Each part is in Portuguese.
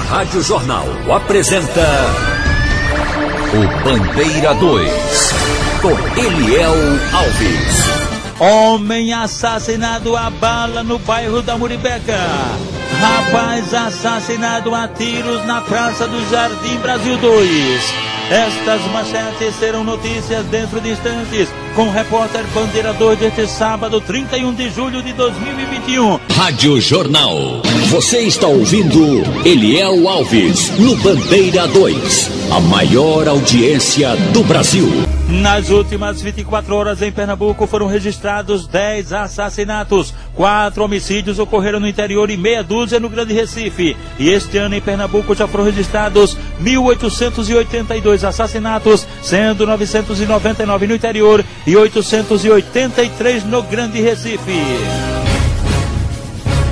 Rádio Jornal apresenta o Bandeira 2, com Eliel Alves. Homem assassinado a bala no bairro da Muribeca. Rapaz assassinado a tiros na Praça do Jardim Brasil 2. Estas manchetes serão notícias dentro de instantes, com o repórter Bandeira 2 deste sábado, 31 de julho de 2021. Rádio Jornal. Você está ouvindo Eliel Alves no Bandeira 2, a maior audiência do Brasil. Nas últimas 24 horas em Pernambuco foram registrados 10 assassinatos. 4 homicídios ocorreram no interior e meia dúzia no Grande Recife. E este ano em Pernambuco já foram registrados 1.882 assassinatos, sendo 999 no interior e 883 no Grande Recife.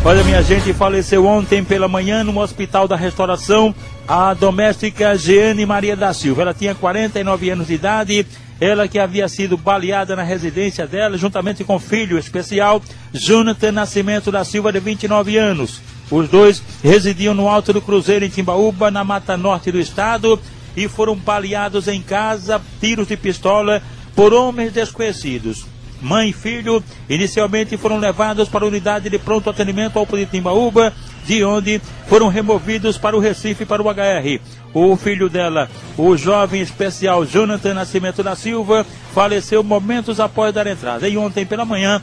Olha, minha gente, faleceu ontem pela manhã no Hospital da Restauração a doméstica Jeane Maria da Silva. Ela tinha 49 anos de idade. Ela que havia sido baleada na residência dela, juntamente com o filho especial, Jonathan Nascimento da Silva, de 29 anos. Os dois residiam no Alto do Cruzeiro, em Timbaúba, na Mata Norte do estado, e foram baleados em casa, tiros de pistola, por homens desconhecidos. Mãe e filho inicialmente foram levados para a unidade de pronto atendimento ao de Timbaúba, de onde foram removidos para o Recife, para o HR. O filho dela, o jovem especial Jonathan Nascimento da Silva, faleceu momentos após dar entrada. E ontem pela manhã,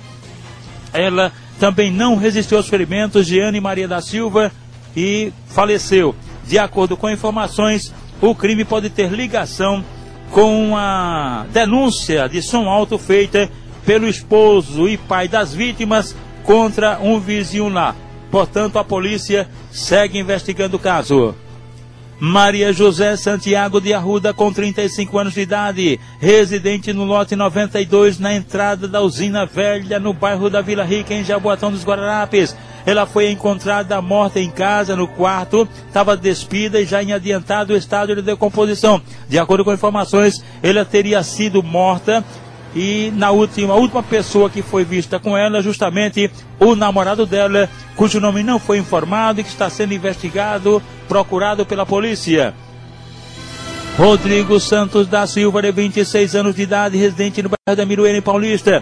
ela também não resistiu aos ferimentos, Jeane Maria da Silva, e faleceu. De acordo com informações, o crime pode ter ligação com a denúncia de som alto feita pelo esposo e pai das vítimas contra um vizinho lá. Portanto, a polícia segue investigando o caso. Maria José Santiago de Arruda, com 35 anos de idade, residente no lote 92, na entrada da Usina Velha, no bairro da Vila Rica, em Jaboatão dos Guararapes. Ela foi encontrada morta em casa, no quarto, estava despida e já em adiantado estado de decomposição. De acordo com informações, ela teria sido morta. E a última pessoa que foi vista com ela, justamente o namorado dela, cujo nome não foi informado e que está sendo investigado, procurado pela polícia. Rodrigo Santos da Silva, de 26 anos de idade, residente no bairro da Miroeira, em Paulista.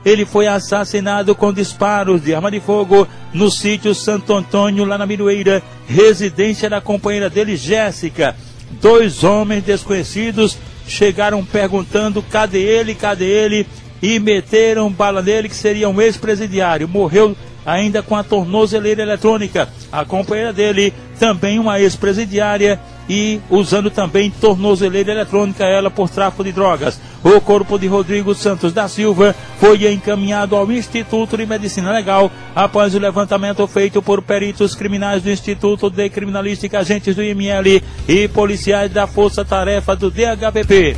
Ele foi assassinado com disparos de arma de fogo no sítio Santo Antônio, lá na Miroeira, residência da companheira dele, Jéssica. 2 homens desconhecidos chegaram perguntando cadê ele, e meteram bala nele, que seria um ex-presidiário. Morreu ainda com a tornozeleira eletrônica. A companheira dele, também uma ex-presidiária, e usando também tornozeleira eletrônica, ela por tráfico de drogas. O corpo de Rodrigo Santos da Silva foi encaminhado ao Instituto de Medicina Legal após o levantamento feito por peritos criminais do Instituto de Criminalística, agentes do IML e policiais da Força Tarefa do DHPP.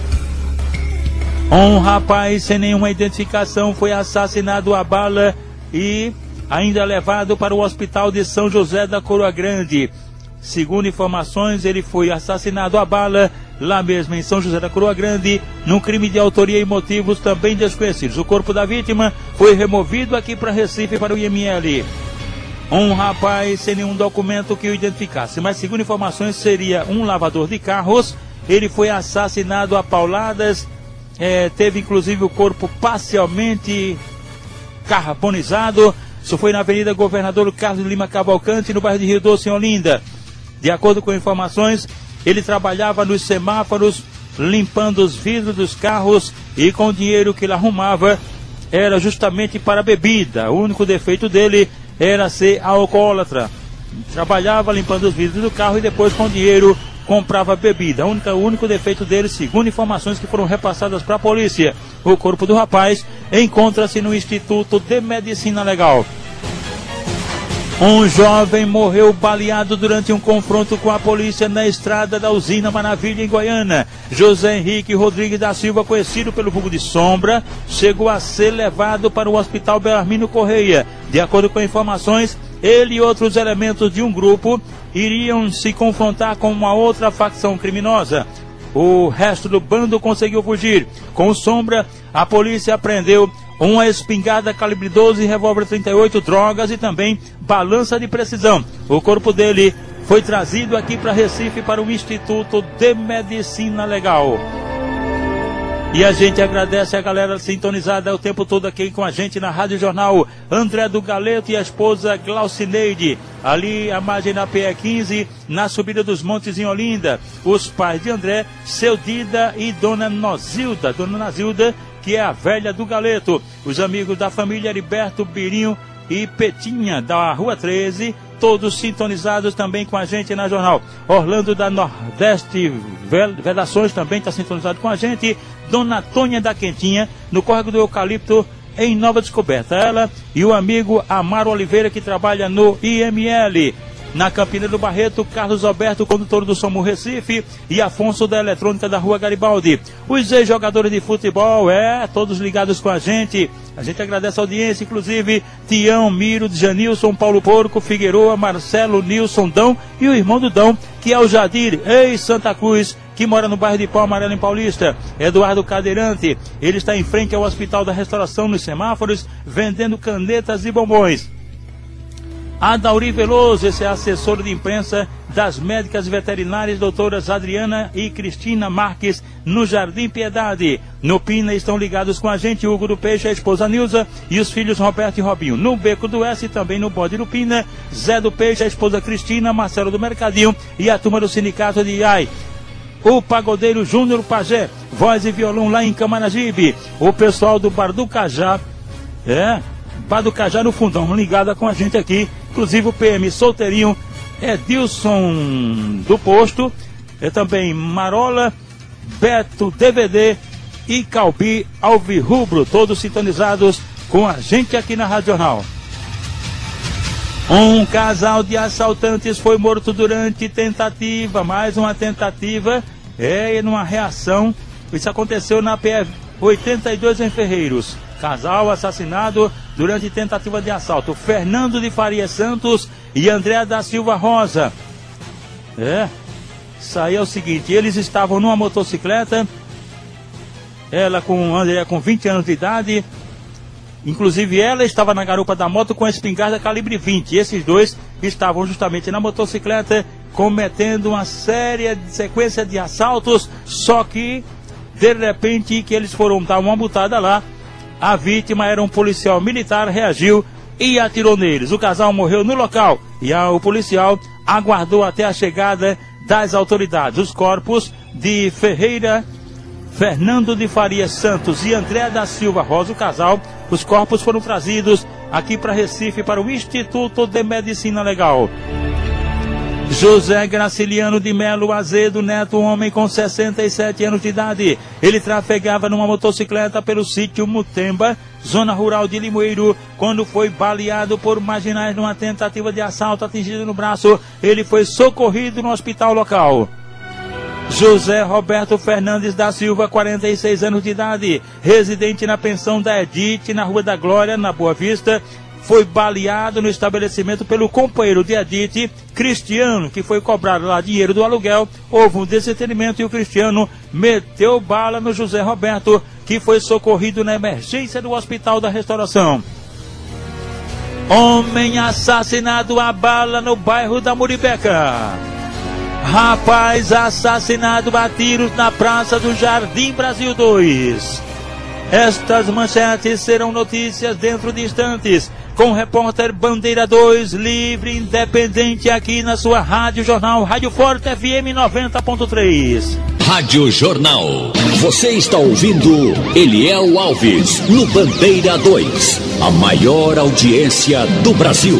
Um rapaz sem nenhuma identificação foi assassinado a bala e ainda levado para o Hospital de São José da Coroa Grande. Segundo informações, ele foi assassinado a bala lá mesmo em São José da Coroa Grande, num crime de autoria e motivos também desconhecidos. O corpo da vítima foi removido aqui para Recife, para o IML. Um rapaz sem nenhum documento que o identificasse, mas segundo informações seria um lavador de carros. Ele foi assassinado a pauladas, teve inclusive o corpo parcialmente carbonizado. Isso foi na Avenida Governador Carlos Lima Cavalcante, no bairro de Rio Doce, em Olinda. De acordo com informações, ele trabalhava nos semáforos, limpando os vidros dos carros, e com o dinheiro que ele arrumava era justamente para bebida. O único defeito dele era ser alcoólatra. Trabalhava limpando os vidros do carro e depois, com o dinheiro, comprava bebida. O único defeito dele, segundo informações que foram repassadas para a polícia. O corpo do rapaz encontra-se no Instituto de Medicina Legal. Um jovem morreu baleado durante um confronto com a polícia na estrada da Usina Maravilha, em Goiânia. José Henrique Rodrigues da Silva, conhecido pelo vulgo de Sombra, chegou a ser levado para o Hospital Belarmino Correia. De acordo com informações, ele e outros elementos de um grupo iriam se confrontar com uma outra facção criminosa. O resto do bando conseguiu fugir. Com o Sombra, a polícia apreendeu uma espingarda calibre 12, revólver 38, drogas e também balança de precisão. O corpo dele foi trazido aqui para Recife para o Instituto de Medicina Legal. E a gente agradece a galera sintonizada o tempo todo aqui com a gente na Rádio Jornal. André do Galeto e a esposa Glaucineide, ali à margem da PE 15, na subida dos montes em Olinda. Os pais de André, seu Dida e Dona Nozilda, que é a velha do Galeto. Os amigos da família Heriberto, Birinho e Petinha, da Rua 13, todos sintonizados também com a gente na Jornal. Orlando da Nordeste Vedações também está sintonizado com a gente. Dona Tônia da Quentinha, no Córrego do Eucalipto, em Nova Descoberta. Ela e o amigo Amaro Oliveira, que trabalha no IML. Na Campina do Barreto, Carlos Alberto, condutor do Somu Recife, e Afonso da Eletrônica da Rua Garibaldi. Os ex-jogadores de futebol, todos ligados com a gente. A gente agradece a audiência, inclusive Tião, Miro, Janilson, Paulo Porco, Figueroa, Marcelo, Nilson, Dão e o irmão do Dão, que é o Jadir, ex-Santa Cruz, que mora no bairro de Pau Amarelo, em Paulista. Eduardo Cadeirante, ele está em frente ao Hospital da Restauração, nos semáforos, vendendo canetas e bombons. Adauri Veloso, esse é assessor de imprensa das médicas veterinárias doutoras Adriana e Cristina Marques, no Jardim Piedade. No Pina estão ligados com a gente Hugo do Peixe, a esposa Nilza e os filhos Roberto e Robinho. No Beco do S, também no Bode do Pina, Zé do Peixe, a esposa Cristina, Marcelo do Mercadinho e a turma do Sindicato de IAI. O pagodeiro Júnior Pajé, voz e violão lá em Camaragibe. O pessoal do Bar do Cajá, Bar do Cajá no Fundão, ligada com a gente aqui. Inclusive o PM Solteirinho, Edilson do Posto, também Marola, Beto DVD e Calbi Alvirrubro, todos sintonizados com a gente aqui na Rádio Jornal. Um casal de assaltantes foi morto durante tentativa, mais uma tentativa, numa reação. Isso aconteceu na PE 82 em Ferreiros. Casal assassinado durante tentativa de assalto. Fernando de Faria Santos e André da Silva Rosa. Isso aí é o seguinte, eles estavam numa motocicleta, André com 20 anos de idade, inclusive ela estava na garupa da moto com a espingarda calibre 20. E esses dois estavam justamente na motocicleta cometendo uma sequência de assaltos, só que de repente que eles foram dar uma butada lá, a vítima era um policial militar, reagiu e atirou neles. O casal morreu no local e o policial aguardou até a chegada das autoridades. Os corpos de Fernando de Faria Santos e André da Silva Rosa, o casal, os corpos foram trazidos aqui para Recife, para o Instituto de Medicina Legal. José Graciliano de Melo Azedo Neto, um homem com 67 anos de idade. Ele trafegava numa motocicleta pelo sítio Mutemba, zona rural de Limoeiro, quando foi baleado por marginais numa tentativa de assalto, atingido no braço. Ele foi socorrido no hospital local. José Roberto Fernandes da Silva, 46 anos de idade, residente na pensão da Edith, na Rua da Glória, na Boa Vista, foi baleado no estabelecimento pelo companheiro de Edith, Cristiano, que foi cobrado lá dinheiro do aluguel. Houve um desentendimento e o Cristiano meteu bala no José Roberto, que foi socorrido na emergência do Hospital da Restauração. Homem assassinado a bala no bairro da Muribeca. Rapaz assassinado a tiros na Praça do Jardim Brasil 2. Estas manchetes serão notícias dentro de instantes, com o repórter Bandeira 2, livre, independente, aqui na sua Rádio Jornal, Rádio Forte FM 90.3. Rádio Jornal. Você está ouvindo Eliel Alves, no Bandeira 2, a maior audiência do Brasil.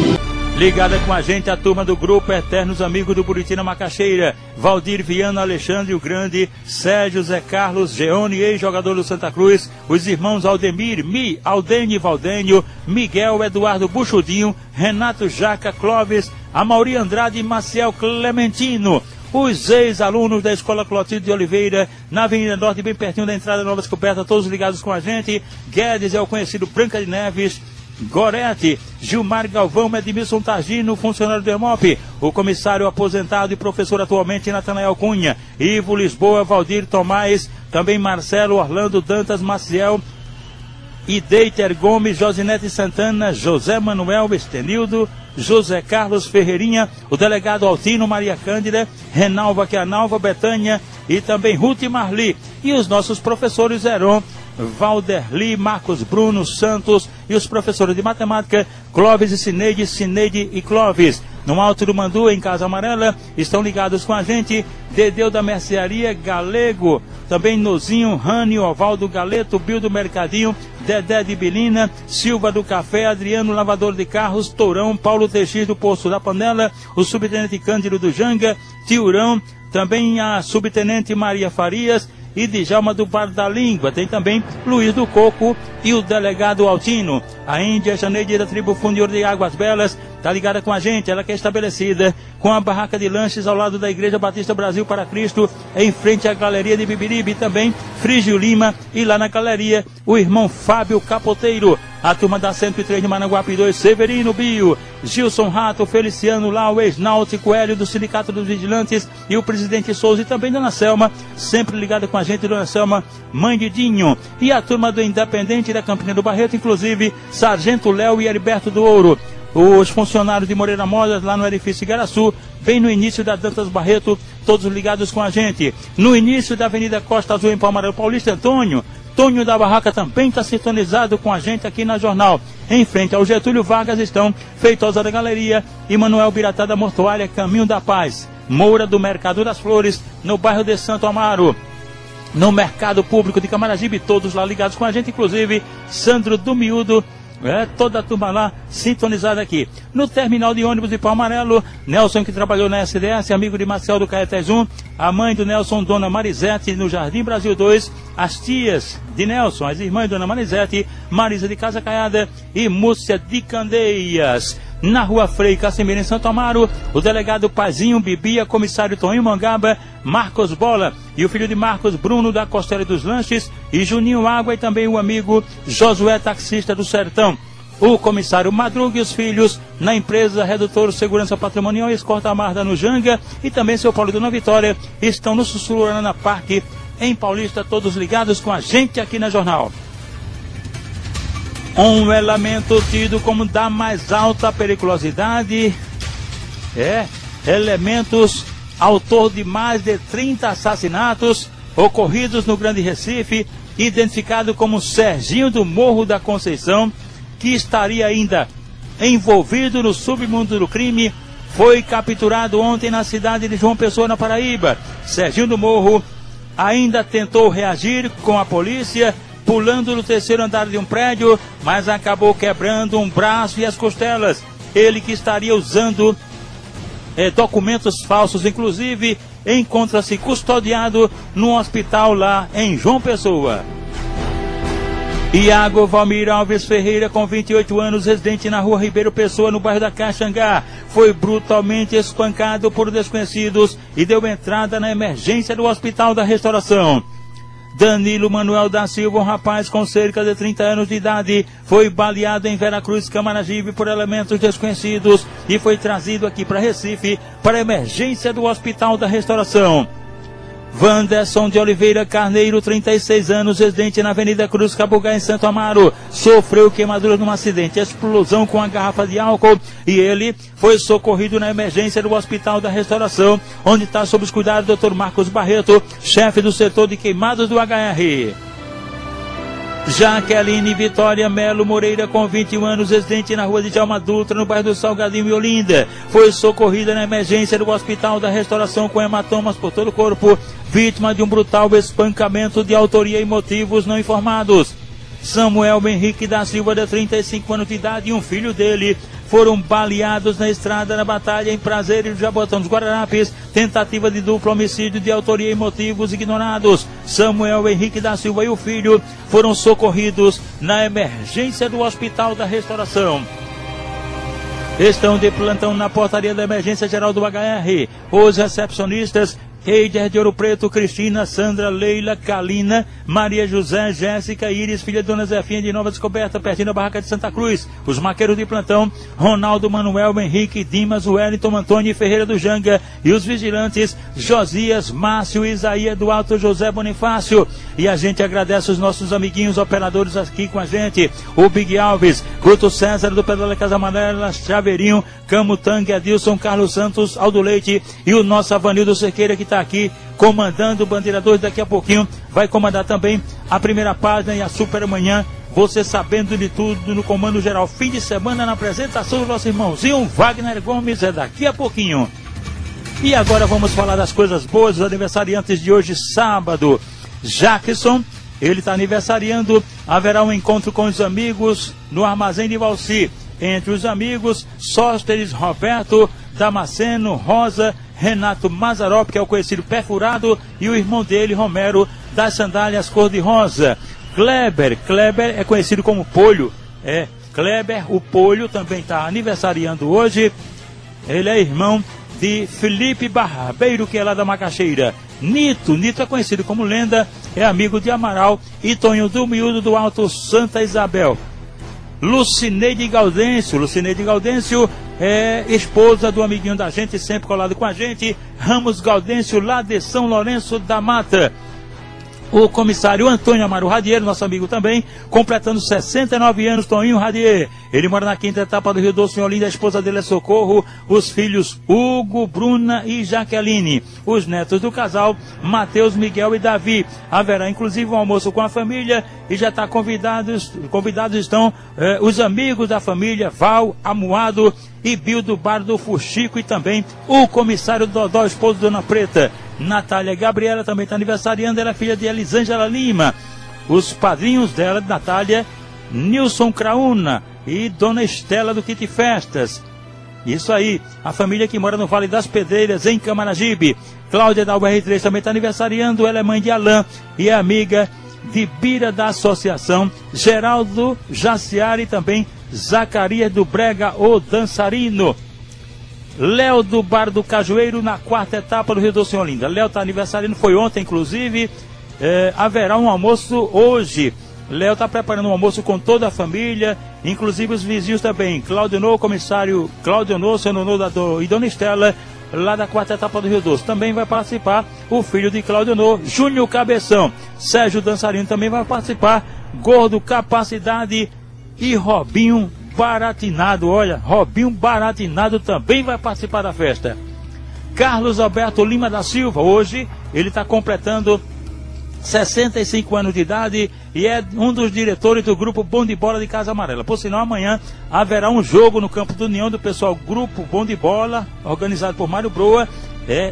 Ligada com a gente a turma do Grupo Eternos Amigos do Buritina Macaxeira, Valdir Viana, Alexandre o Grande, Sérgio, Zé Carlos, Geone, ex-jogador do Santa Cruz, os irmãos Aldemir, Aldene e Valdênio, Miguel, Eduardo Buchudinho, Renato Jaca, Clóvis, Amauri Andrade e Maciel Clementino. Os ex-alunos da Escola Clotilde de Oliveira, na Avenida Norte, bem pertinho da entrada Nova Descoberta, todos ligados com a gente. Guedes é o conhecido Branca de Neves, Gorete, Gilmar Galvão, Edmilson Targino, funcionário do EMOP, o comissário aposentado e professor atualmente Natanael Cunha, Ivo Lisboa, Valdir Tomás, também Marcelo, Orlando Dantas, Maciel, Ideiter Gomes, Josinete Santana, José Manuel, Estenildo, José Carlos Ferreirinha, o delegado Altino, Maria Cândida, Renalva Quianalva, Betânia e também Ruth e Marli. E os nossos professores Heron, Valderli, Marcos Bruno Santos e os professores de matemática Clóvis e Cineide, Cineide e Clóvis. No Alto do Mandu, em Casa Amarela, estão ligados com a gente Dedeu da Mercearia, Galego, também Nozinho, Rani, Ovaldo Galeto, Bill do Mercadinho, Dedé de Belina, Silva do Café, Adriano Lavador de Carros, Tourão, Paulo Teixeira do Poço da Panela, o subtenente Cândido do Janga, Tiurão, também a subtenente Maria Farias e Djalma do Bar da Língua. Tem também Luiz do Coco e o delegado Altino. A Índia Janeide da tribo Fundior de Águas Belas está ligada com a gente, ela que é estabelecida com a barraca de lanches ao lado da Igreja Batista Brasil para Cristo, em frente à Galeria de Bibiribe, também Frígio Lima, e lá na galeria o irmão Fábio Capoteiro, a turma da 103 de Managuape 2, Severino Bio, Gilson Rato, Feliciano Lau, o ex-náutico Hélio do Sindicato dos Vigilantes e o presidente Souza, e também Dona Selma, sempre ligada com a gente, Dona Selma, mãe de Dinho, e a turma do Independente da Campina do Barreto, inclusive Sargento Léo e Heriberto do Ouro. Os funcionários de Moreira Modas, lá no edifício Igaraçu, bem no início da Dantas Barreto, todos ligados com a gente. No início da Avenida Costa Azul, em Palmareiro Paulista, Tonho da Barraca também está sintonizado com a gente aqui na Jornal. Em frente ao Getúlio Vargas estão Feitosa da Galeria e Manuel Biratá da Mortuária, Caminho da Paz. Moura do Mercado das Flores, no bairro de Santo Amaro. No Mercado Público de Camaragibe, todos lá ligados com a gente, inclusive Sandro do Miúdo, toda a turma lá sintonizada aqui. No terminal de ônibus de Palmarelo, Nelson, que trabalhou na SDS, amigo de Marcel do Caetés 1, a mãe do Nelson, Dona Marisete, no Jardim Brasil 2, as tias de Nelson, as irmãs Dona Marisete, Marisa de Casa Caiada e Múcia de Candeias. Na Rua Frei Casimiro, em Santo Amaro, o delegado Pazinho Bibia, comissário Toninho Mangaba, Marcos Bola e o filho de Marcos, Bruno da Costela dos Lanches, e Juninho Água, e também o amigo Josué, taxista do Sertão. O comissário Madruga e os filhos na empresa Redutor Segurança Patrimonial e Escorta Marda no Janga, e também seu Paulo Dona Vitória estão no Sussurana Parque, em Paulista, todos ligados com a gente aqui na Jornal. Um elemento tido como da mais alta periculosidade, elementos autor de mais de 30 assassinatos ocorridos no Grande Recife, identificado como Serginho do Morro da Conceição, que estaria ainda envolvido no submundo do crime, foi capturado ontem na cidade de João Pessoa, na Paraíba. Serginho do Morro ainda tentou reagir com a polícia, pulando no terceiro andar de um prédio, mas acabou quebrando um braço e as costelas. Ele, que estaria usando documentos falsos, inclusive, encontra-se custodiado num hospital lá em João Pessoa. Iago Valmir Alves Ferreira, com 28 anos, residente na Rua Ribeiro Pessoa, no bairro da Caxangá, foi brutalmente espancado por desconhecidos e deu entrada na emergência do Hospital da Restauração. Danilo Manuel da Silva, um rapaz com cerca de 30 anos de idade, foi baleado em Veracruz, Camaragibe, por elementos desconhecidos e foi trazido aqui para Recife para a emergência do Hospital da Restauração. Wanderson de Oliveira Carneiro, 36 anos, residente na Avenida Cruz Cabugá, em Santo Amaro, sofreu queimaduras num acidente, explosão com a garrafa de álcool, e ele foi socorrido na emergência do Hospital da Restauração, onde está sob os cuidados do Dr. Marcos Barreto, chefe do setor de queimados do HR. Jaqueline Vitória Melo Moreira, com 21 anos, residente na Rua de Djalma Dutra, no bairro do Salgadinho e Olinda, foi socorrida na emergência do Hospital da Restauração com hematomas por todo o corpo, vítima de um brutal espancamento de autoria e motivos não informados. Samuel Henrique da Silva, de 35 anos de idade, e um filho dele foram baleados na estrada na Batalha, em Prazeres do Jabotão dos Guararapes, tentativa de duplo homicídio de autoria e motivos ignorados. Samuel Henrique da Silva e o filho foram socorridos na emergência do Hospital da Restauração. Estão de plantão na portaria da Emergência Geral do HR os recepcionistas Heider de Ouro Preto, Cristina, Sandra, Leila, Kalina, Maria José, Jéssica, Iris, filha de Dona Zefinha de Nova Descoberta, pertinho da Barraca de Santa Cruz. Os maqueiros de plantão, Ronaldo, Manuel, Henrique, Dimas, Wellington, Antônio Ferreira do Janga. E os vigilantes, Josias, Márcio, Isaías do Alto, José Bonifácio. E a gente agradece os nossos amiguinhos operadores aqui com a gente. O Big Alves, Guto César do Pedala Casa Amarela, Chaveirinho, Camutanga, Adilson, Carlos Santos, Aldo Leite e o nosso Avanildo Cerqueira, que está aqui comandando o Bandeira 2. Daqui a pouquinho vai comandar também a primeira página e a Super Manhã. Você sabendo de tudo no comando geral. Fim de semana na apresentação do nosso irmãozinho Wagner Gomes. É daqui a pouquinho. E agora vamos falar das coisas boas dos aniversariantes de hoje, sábado. Jackson, ele está aniversariando. Haverá um encontro com os amigos no Armazém de Valci. Entre os amigos, Sósteres, Roberto, Damasceno, Rosa, Renato Mazarop, que é o conhecido Pé Furado, e o irmão dele, Romero, das sandálias cor-de-rosa. Kleber é conhecido como Polho. Kleber, o Polho, também está aniversariando hoje. Ele é irmão de Felipe Barbeiro, que é lá da Macaxeira. Nito é conhecido como Lenda, é amigo de Amaral e Tonho do Miúdo do Alto Santa Isabel. Lucineide Gaudêncio é esposa do amiguinho da gente, sempre colado com a gente, Ramos Gaudêncio, lá de São Lourenço da Mata. O comissário Antônio Amaro Radier, nosso amigo também, completando 69 anos, Toninho Radier. Ele mora na quinta etapa do Rio Doce, em Olinda. A esposa dele é Socorro. Os filhos Hugo, Bruna e Jaqueline. Os netos do casal, Mateus, Miguel e Davi. Haverá inclusive um almoço com a família e já está convidados estão os amigos da família, Val, Amuado e Bill do Bar do Fuxico, e também o comissário Dodó, esposo de Dona Preta. Natália Gabriela também está aniversariando, ela é filha de Elisângela Lima. Os padrinhos dela, de Natália, Nilson Craúna e Dona Estela do Kit Festas. Isso aí, a família que mora no Vale das Pedreiras, em Camaragibe. Cláudia da UR3 também está aniversariando, ela é mãe de Alain e é amiga de Bira da Associação. Geraldo Jaciari, também Zacarias do Brega, o dançarino. Léo do Bar do Cajueiro, na quarta etapa do Rio Doce, em Olinda. Léo está aniversariando, foi ontem inclusive. Haverá um almoço hoje. Léo está preparando um almoço com toda a família, inclusive os vizinhos também. Cláudio No, comissário Cláudio No, seu nono e Dona Estela, lá da quarta etapa do Rio Doce. Também vai participar o filho de Cláudio No, Júnior Cabeção. Sérgio Dançarino também vai participar. Gordo Capacidade e Robinho Baratinado. Olha, Robinho Baratinado também vai participar da festa. Carlos Alberto Lima da Silva, hoje ele está completando 65 anos de idade e é um dos diretores do grupo Bom de Bola de Casa Amarela. Por sinal, amanhã haverá um jogo no Campo do União do pessoal Grupo Bom de Bola, organizado por Mário Broa.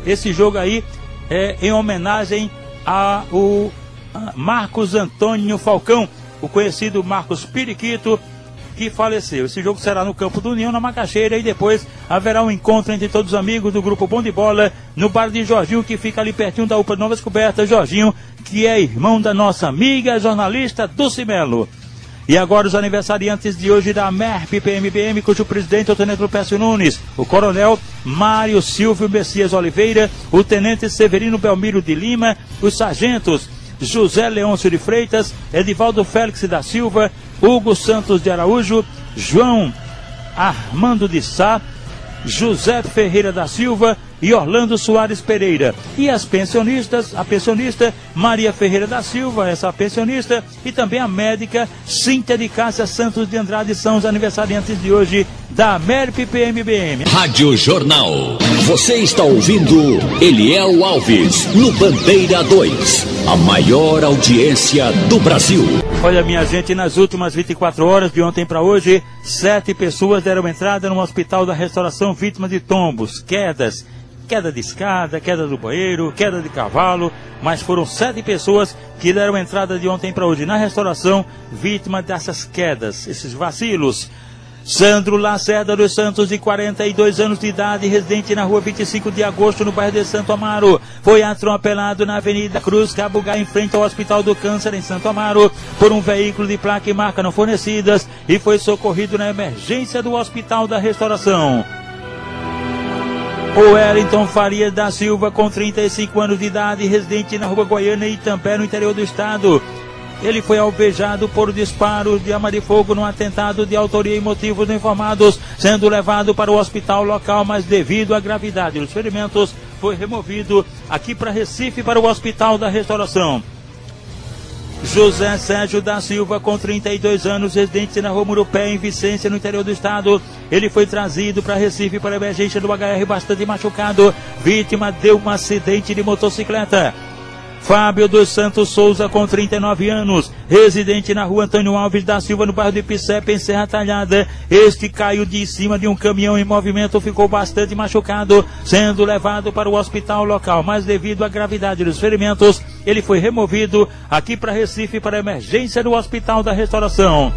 Esse jogo aí é em homenagem ao Marcos Antônio Falcão, o conhecido Marcos Periquito, que faleceu. Esse jogo será no Campo do União, na Macaxeira, e depois haverá um encontro entre todos os amigos do grupo Bom de Bola no bar de Jorginho, que fica ali pertinho da UPA Nova Descoberta. Jorginho, que é irmão da nossa amiga jornalista Dulce Melo. E agora os aniversariantes de hoje da MERP PMBM, cujo presidente é o tenente Lupécio Nunes, o coronel Mário Silvio Messias Oliveira, o tenente Severino Belmiro de Lima, os sargentos José Leôncio de Freitas, Edivaldo Félix da Silva, Hugo Santos de Araújo, João Armando de Sá, José Ferreira da Silva e Orlando Soares Pereira. E as pensionistas, a pensionista Maria Ferreira da Silva, essa pensionista, e também a médica Cíntia de Cássia Santos de Andrade são os aniversariantes de hoje da MERP PMBM. Rádio Jornal. Você está ouvindo Eliel Alves no Bandeira 2, a maior audiência do Brasil. Olha, minha gente, nas últimas 24 horas, de ontem para hoje, 7 pessoas deram entrada no Hospital da Restauração vítimas de tombos, quedas, queda de escada, queda do banheiro, queda de cavalo, mas foram 7 pessoas que deram entrada de ontem para hoje na restauração, vítima dessas quedas, esses vacilos. Sandro Lacerda dos Santos, de 42 anos de idade, residente na rua 25 de agosto, no bairro de Santo Amaro, foi atropelado na Avenida Cruz Cabugá, em frente ao Hospital do Câncer, em Santo Amaro, por um veículo de placa e marca não fornecidas, e foi socorrido na emergência do Hospital da Restauração. O Wellington Faria da Silva, com 35 anos de idade, residente na rua Goiânia, Itampé, no interior do estado. Ele foi alvejado por disparos de arma de fogo num atentado de autoria e motivos não informados, sendo levado para o hospital local, mas devido à gravidade dos ferimentos, foi removido aqui para Recife, para o Hospital da Restauração. José Sérgio da Silva, com 32 anos, residente na rua Murupé, em Vicência, no interior do estado. Ele foi trazido para Recife para emergência do HR, bastante machucado, vítima de um acidente de motocicleta. Fábio dos Santos Souza, com 39 anos, residente na rua Antônio Alves da Silva, no bairro de Picepe, em Serra Talhada. Este caiu de cima de um caminhão em movimento, ficou bastante machucado, sendo levado para o hospital local, mas devido à gravidade dos ferimentos, ele foi removido aqui para Recife para emergência do Hospital da Restauração.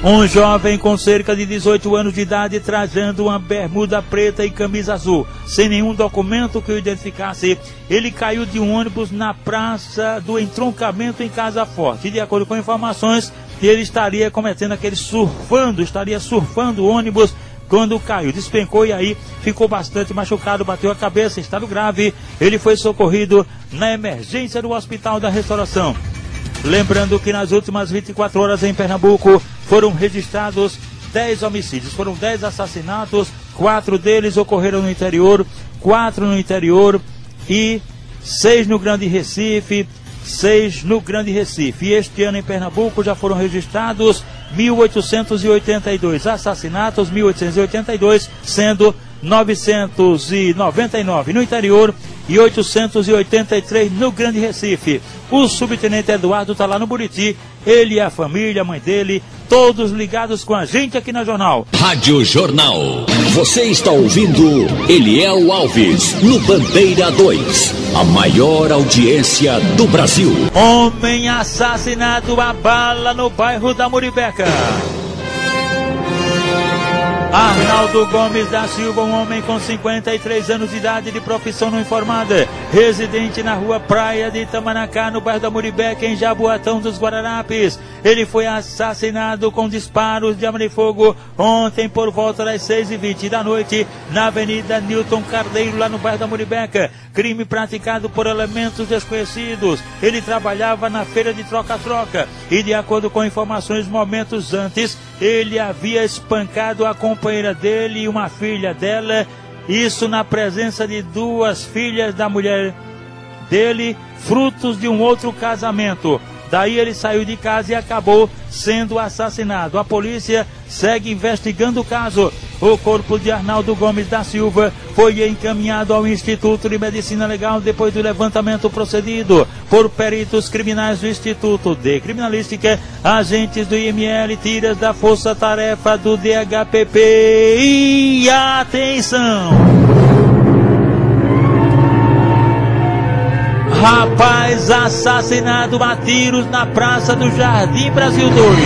Um jovem com cerca de 18 anos de idade, trajando uma bermuda preta e camisa azul, sem nenhum documento que o identificasse, ele caiu de um ônibus na praça do entroncamento em Casa Forte. De acordo com informações, ele estaria cometendo estaria surfando o ônibus quando caiu, despencou e aí ficou bastante machucado, bateu a cabeça, em estado grave. Ele foi socorrido na emergência do Hospital da Restauração. Lembrando que nas últimas 24 horas em Pernambuco foram registrados 10 homicídios, foram 10 assassinatos, 4 deles ocorreram no interior, 4 no interior e 6 no Grande Recife, 6 no Grande Recife. E este ano em Pernambuco já foram registrados 1.882 assassinatos, 1.882, sendo 999 no interior e 883 no Grande Recife. O subtenente Eduardo está lá no Buriti, ele e a família, a mãe dele, todos ligados com a gente aqui na Jornal. Rádio Jornal. Você está ouvindo Eliel Alves no Bandeira 2, a maior audiência do Brasil. Homem assassinado a bala no bairro da Muribeca. Arnaldo Gomes da Silva, um homem com 53 anos de idade, de profissão não informada, residente na rua Praia de Itamaracá, no bairro da Muribeca, em Jaboatão dos Guararapes. Ele foi assassinado com disparos de arma de fogo ontem por volta das 6h20 da noite, na Avenida Newton Carneiro, lá no bairro da Muribeca. Crime praticado por elementos desconhecidos. Ele trabalhava na feira de troca-troca e, de acordo com informações, momentos antes, ele havia espancado a companheira dele e uma filha dela, isso na presença de 2 filhas da mulher dele, frutos de um outro casamento. Daí ele saiu de casa e acabou sendo assassinado. A polícia segue investigando o caso. O corpo de Arnaldo Gomes da Silva foi encaminhado ao Instituto de Medicina Legal depois do levantamento procedido por peritos criminais do Instituto de Criminalística, agentes do IML, tiras da Força Tarefa do DHPP. E atenção! Rapaz assassinado a tiros na Praça do Jardim Brasil 2.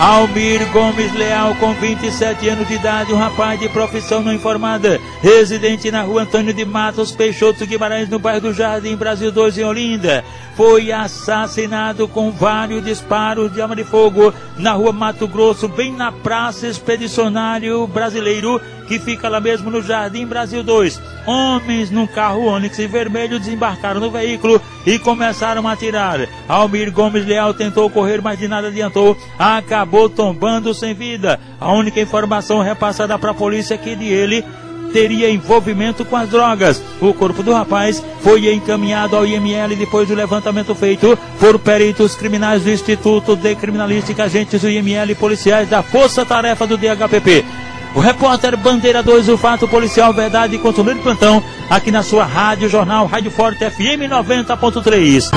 Almir Gomes Leal, com 27 anos de idade, um rapaz de profissão não informada, residente na rua Antônio de Matos Peixoto Guimarães, no bairro do Jardim Brasil 2, em Olinda, foi assassinado com vários disparos de arma de fogo na rua Mato Grosso, bem na Praça Expedicionário Brasileiro, que fica lá mesmo no Jardim Brasil 2. Homens num carro Onix vermelho desembarcaram no veículo e começaram a atirar. Almir Gomes Leal tentou correr, mas de nada adiantou, acabou tombando sem vida. A única informação repassada para a polícia é que ele teria envolvimento com as drogas. O corpo do rapaz foi encaminhado ao IML depois do levantamento feito por peritos criminais do Instituto de Criminalística, agentes do IML e policiais da Força Tarefa do DHPP. O repórter Bandeira 2, o fato policial, verdade e continua de plantão, aqui na sua Rádio Jornal, Rádio Forte FM 90.3.